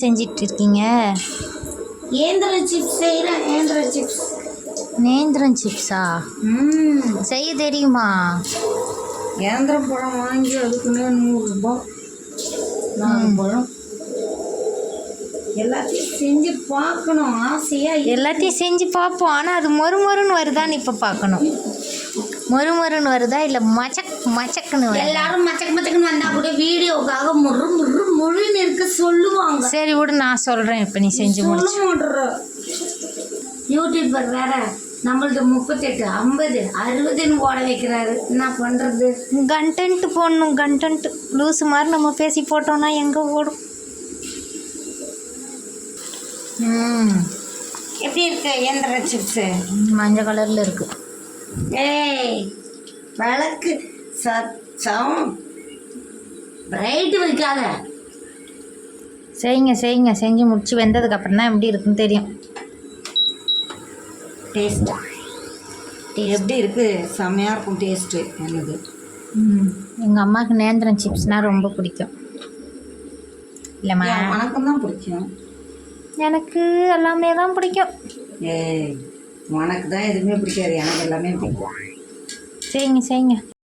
செஞ்சிட்டு இருக்கீங்க? நேந்திரம் சிப்ஸ் செய்கிறேன். நேந்திரம் சிப்ஸ். நேந்திரம் சிப்ஸா? செய்ய தெரியுமா? நேந்திரம் பழம் வாங்கி அதுக்குன்னு 100 ரூபா 4 பழம். எல்லாத்தையும் செஞ்சு பார்க்கணும் ஆசையாக. எல்லாத்தையும் செஞ்சு பார்ப்போம். ஆனால் அது மொறுமொறுன்னு வருதான்னு இப்போ பார்க்கணும். மொறுமொறுன்னு வருதா இல்லை மச்சக்குன்னு வருதா? எல்லாரும் மச்சக்குன்னு வந்தால் கூட வீடியோவுக்காக முழுன்னு இருக்க சொல்லுவாங்க. சரி விடு, நான் சொல்கிறேன். இப்போ நீ செஞ்சு முடிச்சு. யூடியூபர் வேற நம்மளது 38, 50, 60ன்னு ஓட வைக்கிறாரு. என்ன பண்ணுறது? கண்டென்ட் போடணும். கண்டென்ட் லூஸு மாதிரி நம்ம பேசி போட்டோம்னா எங்கே ஓடும்? எப்படி இருக்கு இயந்திர சிப்ஸு? மஞ்சள் கலரில் இருக்கு. ஏய் விளக்கு சத்தம் பிரைட்டு வைக்காத. செய்யுங்க. செஞ்சு முடிச்சு வெந்ததுக்கப்புறம் தான் எப்படி இருக்குன்னு தெரியும். டேஸ்ட்டா எப்படி இருக்குது? செம்மையாக இருக்கும் டேஸ்ட்டு. என்னது? எங்கள் அம்மாவுக்கு நேந்திரம் சிப்ஸ்னால் ரொம்ப பிடிக்கும். இல்லைம்மா, உனக்கும் தான் பிடிக்கும். எனக்கு எல்லாமே தான் பிடிக்கும். ஏய் உனக்கு தான் எதுவுமே பிடிக்காது, எனக்கு எல்லாமே பிடிக்கும். செய்யுங்க.